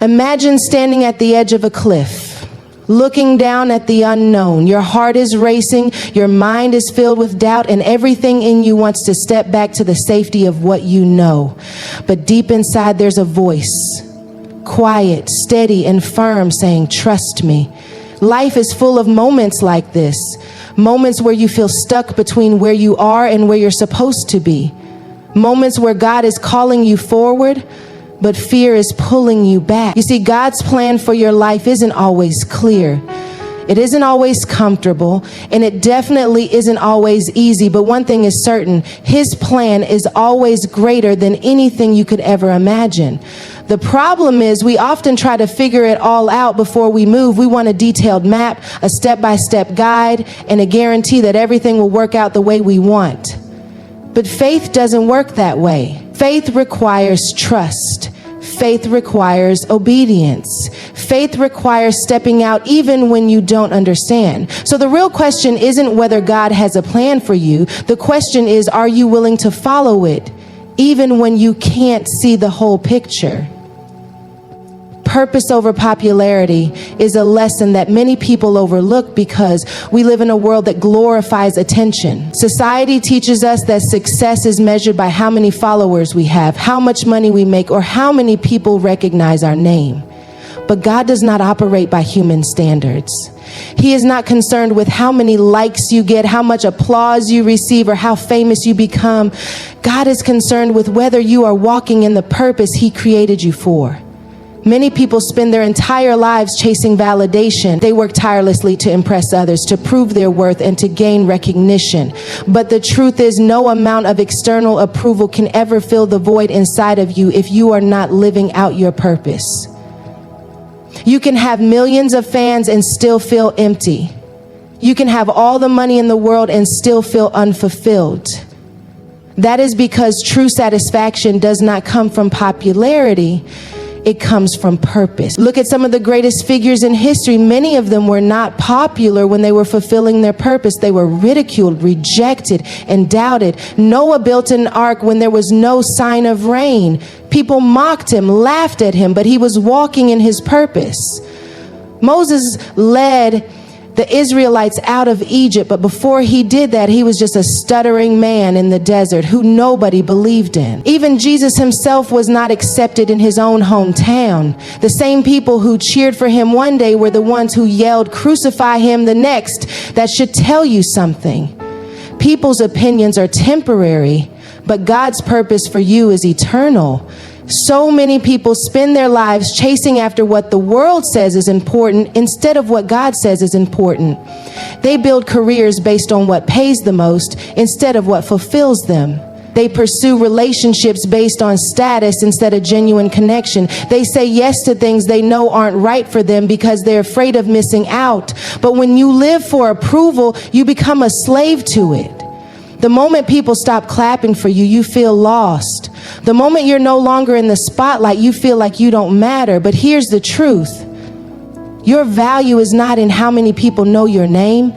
Imagine standing at the edge of a cliff, looking down at the unknown. Your heart is racing, your mind is filled with doubt, and everything in you wants to step back to the safety of what you know. But deep inside, there's a voice, quiet, steady, and firm, saying, "Trust me." Life is full of moments like this, moments where you feel stuck between where you are and where you're supposed to be, moments where God is calling you forward, but fear is pulling you back. You see, God's plan for your life isn't always clear. It isn't always comfortable, and it definitely isn't always easy. But one thing is certain, His plan is always greater than anything you could ever imagine. The problem is we often try to figure it all out before we move. We want a detailed map, a step-by-step guide, and a guarantee that everything will work out the way we want. But faith doesn't work that way. Faith requires trust. Faith requires obedience. Faith requires stepping out even when you don't understand. So the real question isn't whether God has a plan for you. The question is, are you willing to follow it even when you can't see the whole picture? Purpose over popularity is a lesson that many people overlook because we live in a world that glorifies attention. Society teaches us that success is measured by how many followers we have, how much money we make, or how many people recognize our name. But God does not operate by human standards. He is not concerned with how many likes you get, how much applause you receive, or how famous you become. God is concerned with whether you are walking in the purpose He created you for. Many people spend their entire lives chasing validation. They work tirelessly to impress others, to prove their worth, and to gain recognition. But the truth is, no amount of external approval can ever fill the void inside of you if you are not living out your purpose. You can have millions of fans and still feel empty. You can have all the money in the world and still feel unfulfilled. That is because true satisfaction does not come from popularity. It comes from purpose. Look at some of the greatest figures in history. Many of them were not popular when they were fulfilling their purpose. They were ridiculed, rejected, and doubted. Noah built an ark when there was no sign of rain. People mocked him, laughed at him, but he was walking in his purpose. Moses led the Israelites out of Egypt, but before he did that, he was just a stuttering man in the desert who nobody believed in. Even Jesus himself was not accepted in his own hometown. The same people who cheered for him one day were the ones who yelled, "Crucify him," the next. That should tell you something. People's opinions are temporary, but God's purpose for you is eternal. So many people spend their lives chasing after what the world says is important instead of what God says is important. They build careers based on what pays the most instead of what fulfills them. They pursue relationships based on status instead of genuine connection. They say yes to things they know aren't right for them because they're afraid of missing out. But when you live for approval, you become a slave to it. The moment people stop clapping for you, you feel lost. The moment you're no longer in the spotlight, you feel like you don't matter. But here's the truth. Your value is not in how many people know your name.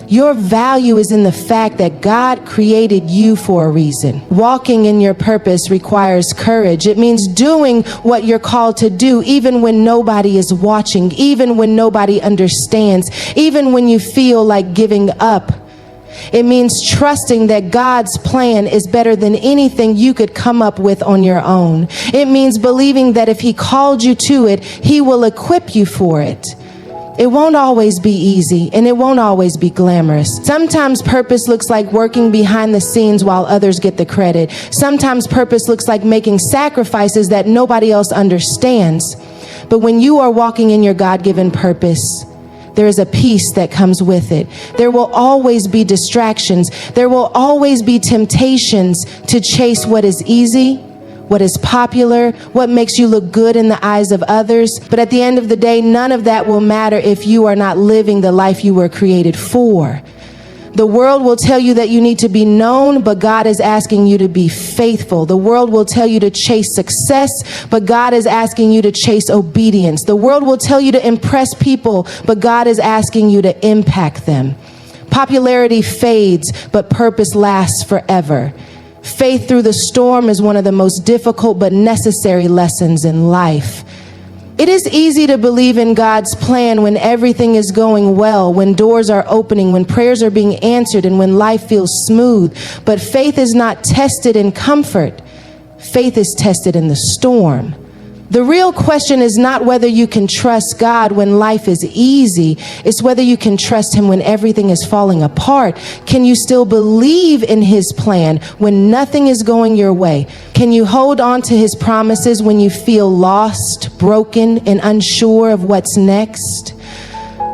Your value is in the fact that God created you for a reason. Walking in your purpose requires courage. It means doing what you're called to do, even when nobody is watching, even when nobody understands, even when you feel like giving up. It means trusting that God's plan is better than anything you could come up with on your own. It means believing that if He called you to it, He will equip you for it. It won't always be easy, and it won't always be glamorous. Sometimes purpose looks like working behind the scenes while others get the credit. Sometimes purpose looks like making sacrifices that nobody else understands. But when you are walking in your God-given purpose, there is a peace that comes with it. There will always be distractions. There will always be temptations to chase what is easy, what is popular, what makes you look good in the eyes of others. But at the end of the day, none of that will matter if you are not living the life you were created for. The world will tell you that you need to be known, but God is asking you to be faithful. The world will tell you to chase success, but God is asking you to chase obedience. The world will tell you to impress people, but God is asking you to impact them. Popularity fades, but purpose lasts forever. Faith through the storm is one of the most difficult but necessary lessons in life. It is easy to believe in God's plan when everything is going well, when doors are opening, when prayers are being answered, and when life feels smooth. But faith is not tested in comfort. Faith is tested in the storm. The real question is not whether you can trust God when life is easy. It's whether you can trust him when everything is falling apart. Can you still believe in his plan when nothing is going your way? Can you hold on to his promises when you feel lost, broken, and unsure of what's next?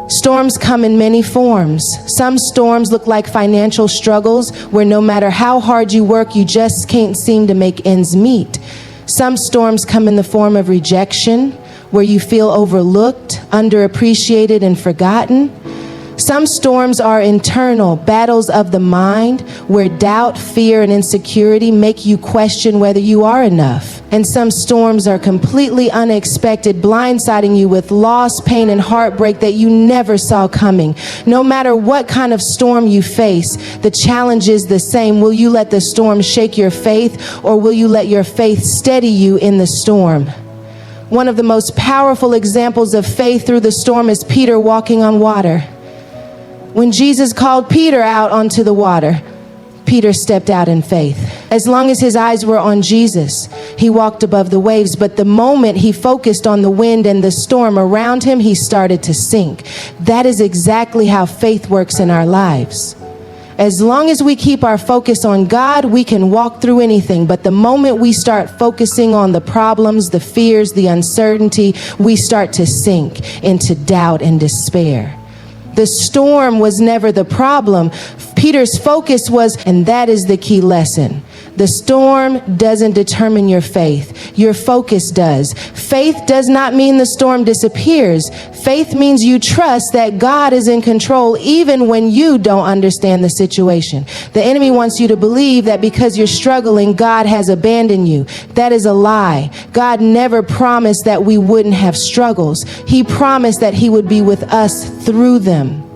Storms come in many forms. Some storms look like financial struggles where no matter how hard you work, you just can't seem to make ends meet. Some storms come in the form of rejection, where you feel overlooked, underappreciated, and forgotten. Some storms are internal, battles of the mind, where doubt, fear, and insecurity make you question whether you are enough. And some storms are completely unexpected, blindsiding you with loss, pain, and heartbreak that you never saw coming. No matter what kind of storm you face, the challenge is the same. Will you let the storm shake your faith, or will you let your faith steady you in the storm? One of the most powerful examples of faith through the storm is Peter walking on water. When Jesus called Peter out onto the water, Peter stepped out in faith. As long as his eyes were on Jesus, he walked above the waves. But the moment he focused on the wind and the storm around him, he started to sink. That is exactly how faith works in our lives. As long as we keep our focus on God, we can walk through anything. But the moment we start focusing on the problems, the fears, the uncertainty, we start to sink into doubt and despair. The storm was never the problem. Peter's focus was, and that is the key lesson. The storm doesn't determine your faith. Your focus does. Faith does not mean the storm disappears. Faith means you trust that God is in control even when you don't understand the situation. The enemy wants you to believe that because you're struggling, God has abandoned you. That is a lie. God never promised that we wouldn't have struggles. He promised that he would be with us through them.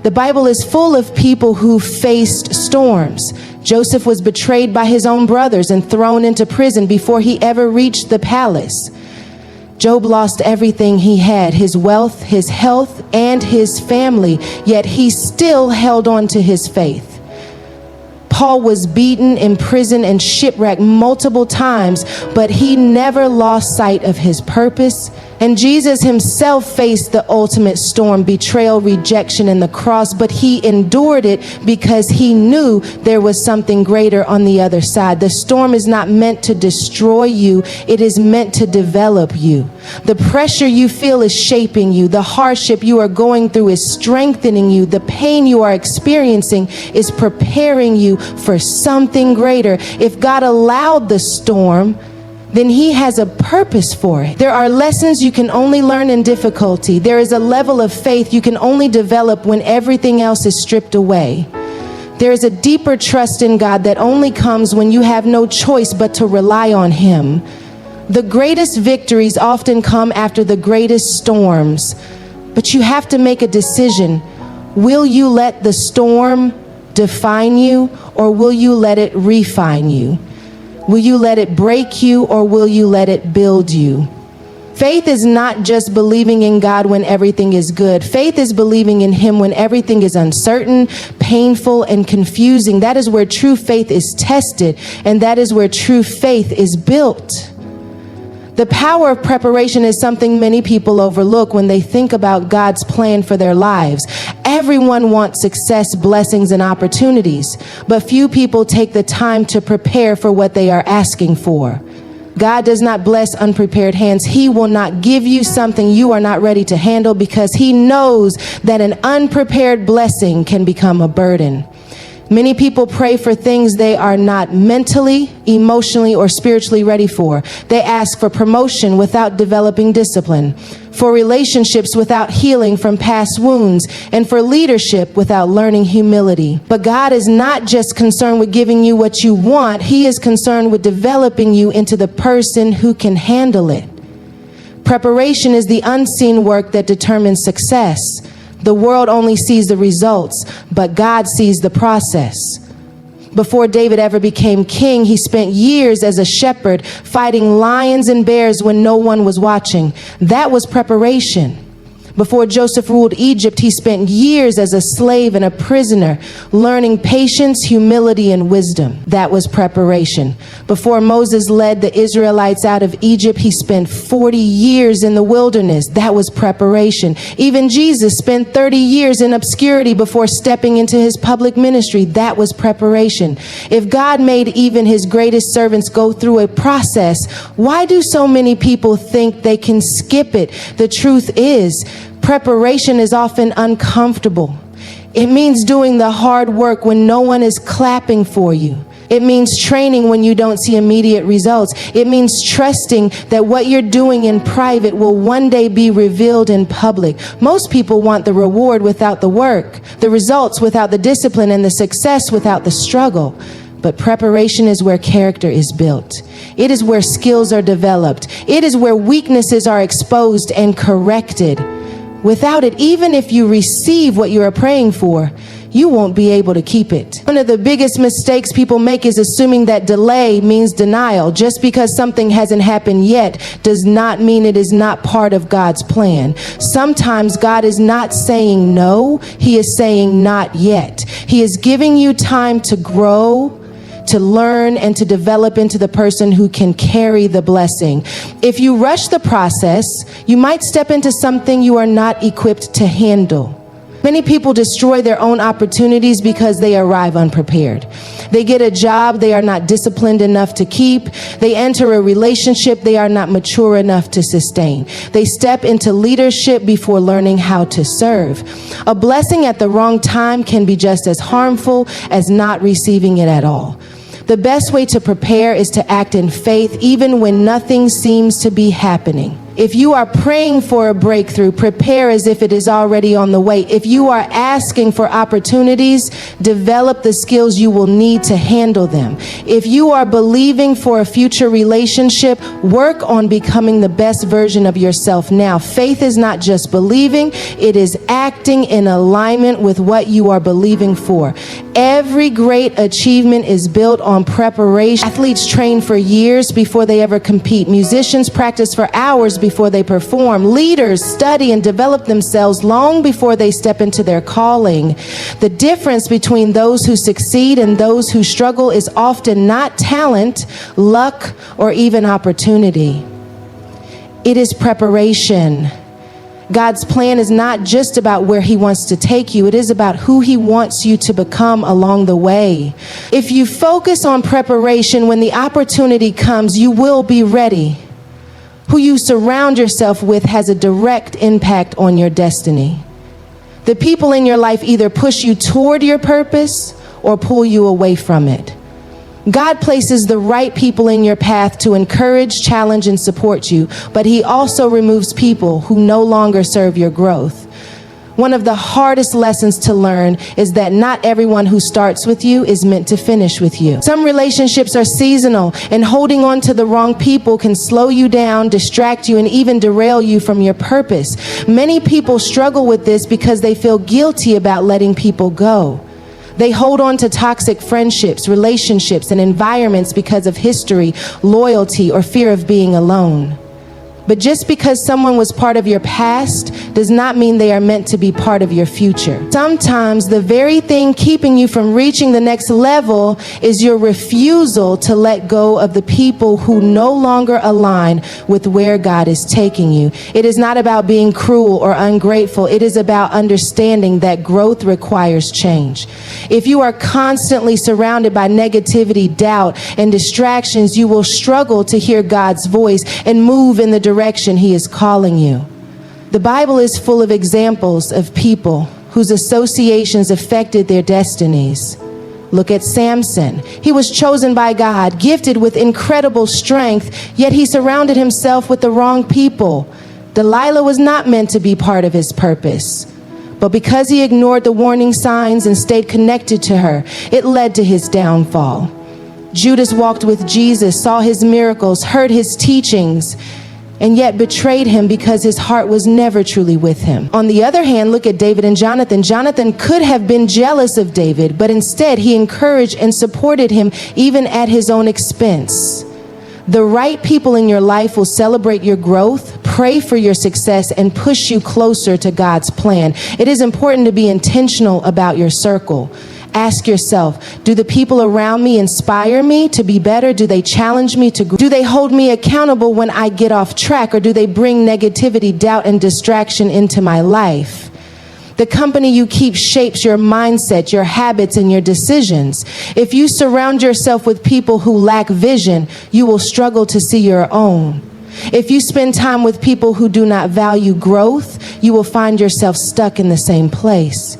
The Bible is full of people who faced storms. Joseph was betrayed by his own brothers and thrown into prison before he ever reached the palace. Job lost everything he had, his wealth, his health, and his family, yet he still held on to his faith. Paul was beaten, imprisoned, and shipwrecked multiple times, but he never lost sight of his purpose. And Jesus himself faced the ultimate storm, betrayal, rejection, and the cross, but he endured it because he knew there was something greater on the other side. The storm is not meant to destroy you. It is meant to develop you. The pressure you feel is shaping you. The hardship you are going through is strengthening you. The pain you are experiencing is preparing you for something greater. If God allowed the storm, then he has a purpose for it. There are lessons you can only learn in difficulty. There is a level of faith you can only develop when everything else is stripped away. There is a deeper trust in God that only comes when you have no choice but to rely on him. The greatest victories often come after the greatest storms, but you have to make a decision. Will you let the storm define you, or will you let it refine you? Will you let it break you, or will you let it build you? Faith is not just believing in God when everything is good. Faith is believing in him when everything is uncertain, painful, and confusing. That is where true faith is tested, and that is where true faith is built. The power of preparation is something many people overlook when they think about God's plan for their lives. Everyone wants success, blessings, and opportunities, but few people take the time to prepare for what they are asking for. God does not bless unprepared hands. He will not give you something you are not ready to handle because he knows that an unprepared blessing can become a burden. Many people pray for things they are not mentally, emotionally, or spiritually ready for. They ask for promotion without developing discipline, for relationships without healing from past wounds, and for leadership without learning humility. But God is not just concerned with giving you what you want. He is concerned with developing you into the person who can handle it. Preparation is the unseen work that determines success. The world only sees the results, but God sees the process. Before David ever became king, he spent years as a shepherd fighting lions and bears when no one was watching. That was preparation. Before Joseph ruled Egypt, he spent years as a slave and a prisoner, learning patience, humility, and wisdom. That was preparation. Before Moses led the Israelites out of Egypt, he spent 40 years in the wilderness. That was preparation. Even Jesus spent 30 years in obscurity before stepping into his public ministry. That was preparation. If God made even his greatest servants go through a process, why do so many people think they can skip it? The truth is, preparation is often uncomfortable. It means doing the hard work when no one is clapping for you. It means training when you don't see immediate results. It means trusting that what you're doing in private will one day be revealed in public. Most people want the reward without the work, the results without the discipline, and the success without the struggle. But preparation is where character is built. It is where skills are developed. It is where weaknesses are exposed and corrected. Without it, even if you receive what you are praying for, you won't be able to keep it. One of the biggest mistakes people make is assuming that delay means denial. Just because something hasn't happened yet does not mean it is not part of God's plan. Sometimes God is not saying no, he is saying not yet. He is giving you time to grow, to learn, and to develop into the person who can carry the blessing. If you rush the process, you might step into something you are not equipped to handle. Many people destroy their own opportunities because they arrive unprepared. They get a job they are not disciplined enough to keep. They enter a relationship they are not mature enough to sustain. They step into leadership before learning how to serve. A blessing at the wrong time can be just as harmful as not receiving it at all. The best way to prepare is to act in faith even when nothing seems to be happening. If you are praying for a breakthrough, prepare as if it is already on the way. If you are asking for opportunities, develop the skills you will need to handle them. If you are believing for a future relationship, work on becoming the best version of yourself now. Faith is not just believing, it is acting in alignment with what you are believing for. Every great achievement is built on preparation. Athletes train for years before they ever compete. Musicians practice for hours before they perform. Leaders study and develop themselves long before they step into their calling. The difference between those who succeed and those who struggle is often not talent, luck, or even opportunity. It is preparation. God's plan is not just about where he wants to take you. It is about who he wants you to become along the way. If you focus on preparation, when the opportunity comes, you will be ready. Who you surround yourself with has a direct impact on your destiny. The people in your life either push you toward your purpose or pull you away from it. God places the right people in your path to encourage, challenge, and support you, but he also removes people who no longer serve your growth. One of the hardest lessons to learn is that not everyone who starts with you is meant to finish with you. Some relationships are seasonal, and holding on to the wrong people can slow you down, distract you, and even derail you from your purpose. Many people struggle with this because they feel guilty about letting people go. They hold on to toxic friendships, relationships, and environments because of history, loyalty, or fear of being alone. But just because someone was part of your past does not mean they are meant to be part of your future. Sometimes the very thing keeping you from reaching the next level is your refusal to let go of the people who no longer align with where God is taking you. It is not about being cruel or ungrateful. It is about understanding that growth requires change. If you are constantly surrounded by negativity, doubt, and distractions, you will struggle to hear God's voice and move in the direction he is calling you. The Bible is full of examples of people whose associations affected their destinies. Look at Samson. He was chosen by God, gifted with incredible strength, yet he surrounded himself with the wrong people. Delilah was not meant to be part of his purpose. But because he ignored the warning signs and stayed connected to her, it led to his downfall. Judas walked with Jesus, saw his miracles, heard his teachings, and yet betrayed him because his heart was never truly with him. On the other hand, look at David and Jonathan. Jonathan could have been jealous of David, but instead he encouraged and supported him even at his own expense. The right people in your life will celebrate your growth, pray for your success, and push you closer to God's plan. It is important to be intentional about your circle. Ask yourself, do the people around me inspire me to be better? Do they challenge me to grow? Do they hold me accountable when I get off track, or do they bring negativity, doubt, and distraction into my life? The company you keep shapes your mindset, your habits, and your decisions. If you surround yourself with people who lack vision, you will struggle to see your own. If you spend time with people who do not value growth, you will find yourself stuck in the same place.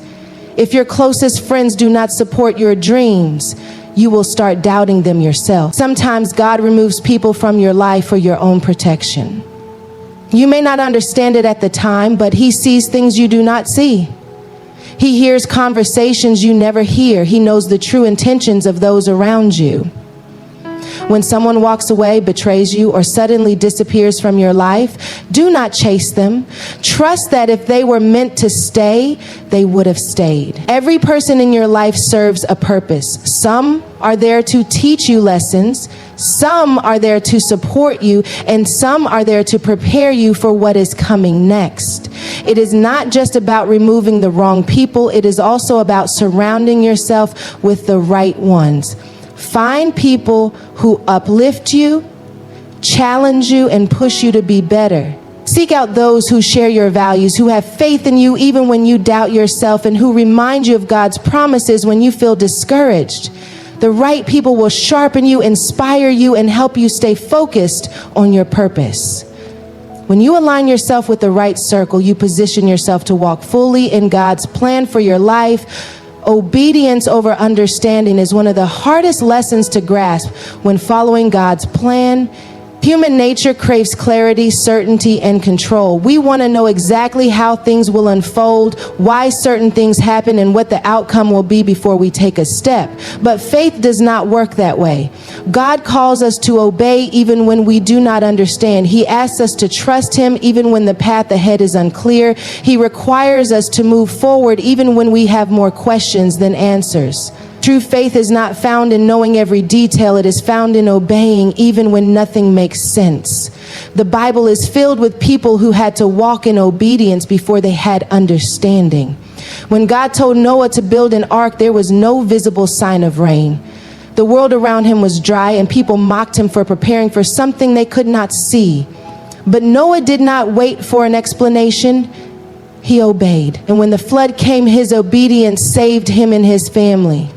If your closest friends do not support your dreams, you will start doubting them yourself. Sometimes God removes people from your life for your own protection. You may not understand it at the time, but He sees things you do not see. He hears conversations you never hear. He knows the true intentions of those around you. When someone walks away, betrays you, or suddenly disappears from your life, do not chase them. Trust that if they were meant to stay, they would have stayed. Every person in your life serves a purpose. Some are there to teach you lessons, some are there to support you, and some are there to prepare you for what is coming next. It is not just about removing the wrong people, it is also about surrounding yourself with the right ones. Find people who uplift you, challenge you, and push you to be better. Seek out those who share your values, who have faith in you even when you doubt yourself, and who remind you of God's promises when you feel discouraged. The right people will sharpen you, inspire you, and help you stay focused on your purpose. When you align yourself with the right circle, you position yourself to walk fully in God's plan for your life. Obedience over understanding is one of the hardest lessons to grasp when following God's plan. Human nature craves clarity, certainty, and control. We want to know exactly how things will unfold, why certain things happen, and what the outcome will be before we take a step. But faith does not work that way. God calls us to obey even when we do not understand. He asks us to trust Him even when the path ahead is unclear. He requires us to move forward even when we have more questions than answers. True faith is not found in knowing every detail. It is found in obeying even when nothing makes sense. The Bible is filled with people who had to walk in obedience before they had understanding. When God told Noah to build an ark, there was no visible sign of rain. The world around him was dry, and people mocked him for preparing for something they could not see. But Noah did not wait for an explanation. He obeyed. And when the flood came, his obedience saved him and his family.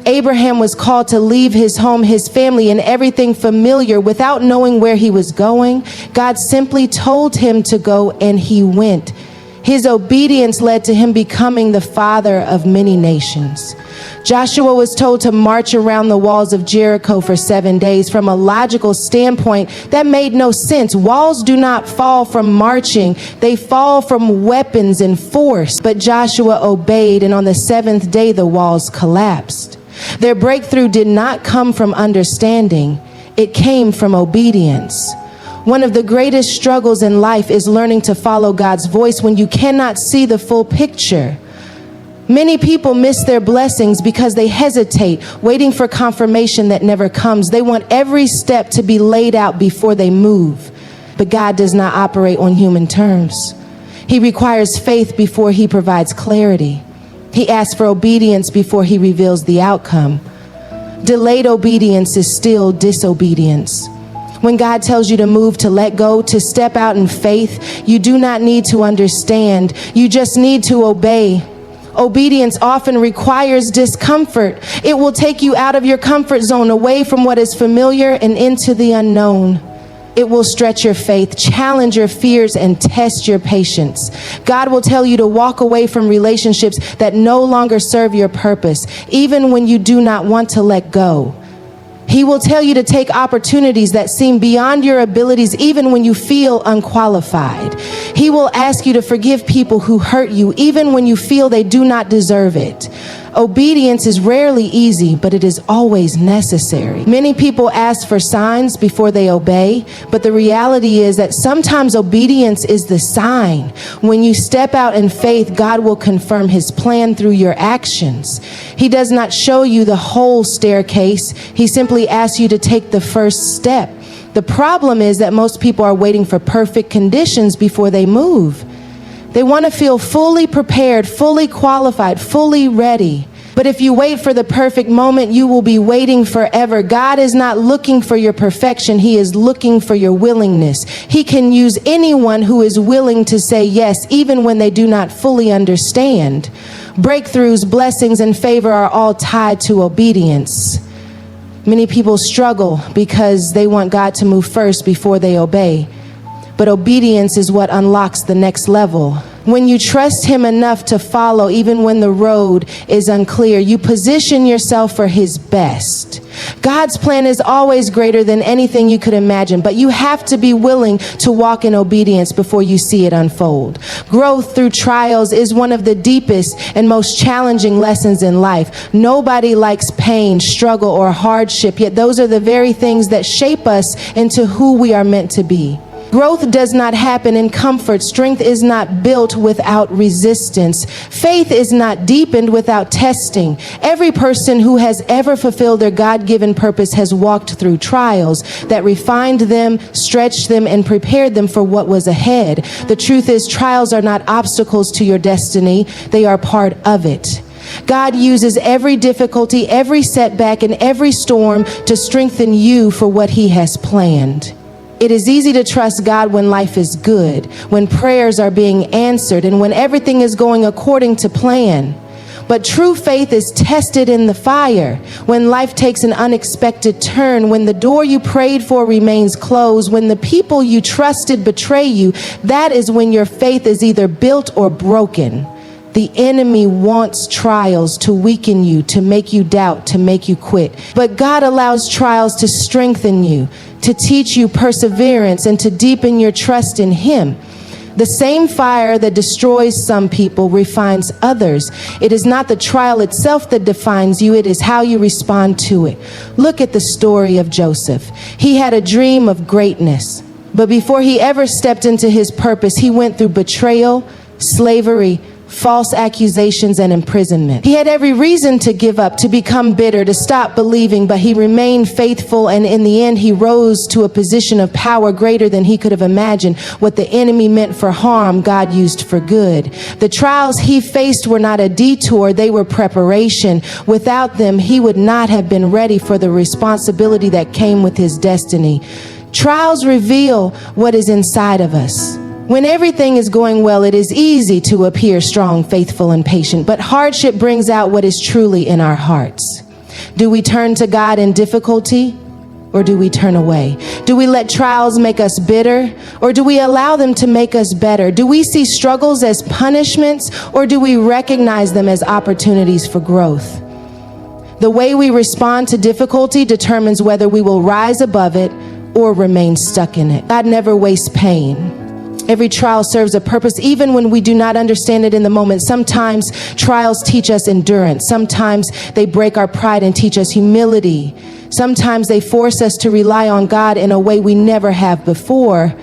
Abraham was called to leave his home, his family, and everything familiar without knowing where he was going. God simply told him to go, and he went. His obedience led to him becoming the father of many nations. Joshua was told to march around the walls of Jericho for 7 days. From a logical standpoint, that made no sense. Walls do not fall from marching. They fall from weapons and force. But Joshua obeyed, and on the 7th day, the walls collapsed. Their breakthrough did not come from understanding. It came from obedience. One of the greatest struggles in life is learning to follow God's voice when you cannot see the full picture. Many people miss their blessings because they hesitate, waiting for confirmation that never comes. They want every step to be laid out before they move. But God does not operate on human terms. He requires faith before He provides clarity. He asks for obedience before He reveals the outcome. Delayed obedience is still disobedience. When God tells you to move, to let go, to step out in faith, you do not need to understand. You just need to obey. Obedience often requires discomfort. It will take you out of your comfort zone, away from what is familiar and into the unknown. It will stretch your faith, challenge your fears, and test your patience. God will tell you to walk away from relationships that no longer serve your purpose, even when you do not want to let go. He will tell you to take opportunities that seem beyond your abilities, even when you feel unqualified. He will ask you to forgive people who hurt you, even when you feel they do not deserve it. Obedience is rarely easy, but it is always necessary. Many people ask for signs before they obey, but the reality is that sometimes obedience is the sign. When you step out in faith, God will confirm his plan through your actions. He does not show you the whole staircase. He simply asks you to take the first step. The problem is that most people are waiting for perfect conditions before they move. They want to feel fully prepared, fully qualified, fully ready. But if you wait for the perfect moment, you will be waiting forever. God is not looking for your perfection. He is looking for your willingness. He can use anyone who is willing to say yes, even when they do not fully understand. Breakthroughs, blessings, and favor are all tied to obedience. Many people struggle because they want God to move first before they obey. But obedience is what unlocks the next level. When you trust him enough to follow, even when the road is unclear, you position yourself for his best. God's plan is always greater than anything you could imagine, but you have to be willing to walk in obedience before you see it unfold. Growth through trials is one of the deepest and most challenging lessons in life. Nobody likes pain, struggle, or hardship, yet those are the very things that shape us into who we are meant to be. Growth does not happen in comfort. Strength is not built without resistance. Faith is not deepened without testing. Every person who has ever fulfilled their God-given purpose has walked through trials that refined them, stretched them, and prepared them for what was ahead. The truth is, trials are not obstacles to your destiny. They are part of it. God uses every difficulty, every setback, and every storm to strengthen you for what he has planned. It is easy to trust God when life is good, when prayers are being answered, and when everything is going according to plan. But true faith is tested in the fire, when life takes an unexpected turn, when the door you prayed for remains closed, when the people you trusted betray you. That is when your faith is either built or broken. The enemy wants trials to weaken you, to make you doubt, to make you quit. But God allows trials to strengthen you, to teach you perseverance, and to deepen your trust in him. The same fire that destroys some people refines others. It is not the trial itself that defines you, it is how you respond to it. Look at the story of Joseph. He had a dream of greatness, but before he ever stepped into his purpose, he went through betrayal, slavery, false accusations, and imprisonment. He had every reason to give up, to become bitter, to stop believing, but he remained faithful, and in the end he rose to a position of power greater than he could have imagined. What the enemy meant for harm, God used for good. The trials he faced were not a detour, they were preparation. Without them, he would not have been ready for the responsibility that came with his destiny. Trials reveal what is inside of us. When everything is going well, it is easy to appear strong, faithful, and patient, but hardship brings out what is truly in our hearts. Do we turn to God in difficulty, or do we turn away? Do we let trials make us bitter, or do we allow them to make us better? Do we see struggles as punishments, or do we recognize them as opportunities for growth? The way we respond to difficulty determines whether we will rise above it or remain stuck in it. God never wastes pain. Every trial serves a purpose, even when we do not understand it in the moment. Sometimes trials teach us endurance. Sometimes they break our pride and teach us humility. Sometimes they force us to rely on God in a way we never have before.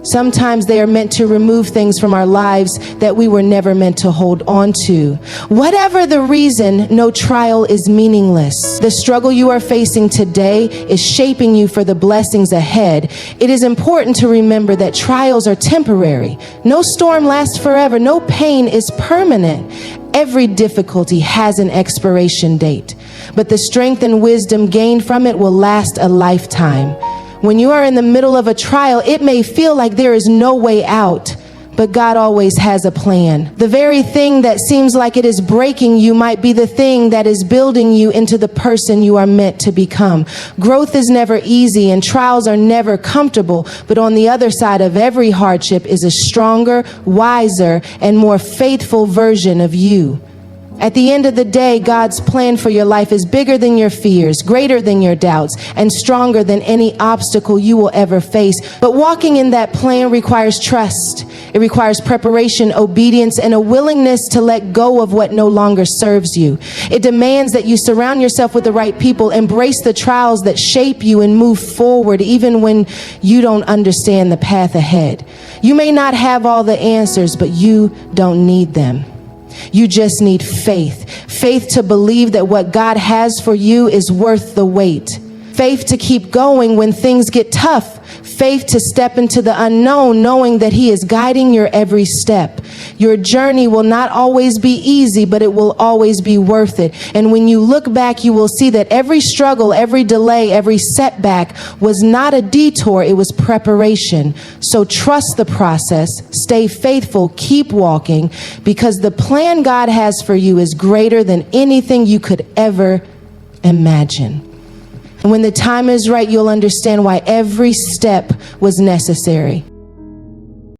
Sometimes they are meant to remove things from our lives that we were never meant to hold on to. Whatever the reason, no trial is meaningless. The struggle you are facing today is shaping you for the blessings ahead. It is important to remember that trials are temporary. No storm lasts forever. No pain is permanent. Every difficulty has an expiration date, but the strength and wisdom gained from it will last a lifetime. When you are in the middle of a trial, it may feel like there is no way out, but God always has a plan. The very thing that seems like it is breaking you might be the thing that is building you into the person you are meant to become. Growth is never easy and trials are never comfortable, but on the other side of every hardship is a stronger, wiser, and more faithful version of you. At the end of the day, God's plan for your life is bigger than your fears, greater than your doubts, and stronger than any obstacle you will ever face. But walking in that plan requires trust. It requires preparation, obedience, and a willingness to let go of what no longer serves you. It demands that you surround yourself with the right people, embrace the trials that shape you, and move forward even when you don't understand the path ahead. You may not have all the answers, but you don't need them. You just need faith. Faith to believe that what God has for you is worth the wait. Faith to keep going when things get tough. Faith to step into the unknown, knowing that He is guiding your every step. Your journey will not always be easy, but it will always be worth it. And when you look back, you will see that every struggle, every delay, every setback was not a detour, it was preparation. So trust the process, stay faithful, keep walking, because the plan God has for you is greater than anything you could ever imagine. And when the time is right, you'll understand why every step was necessary.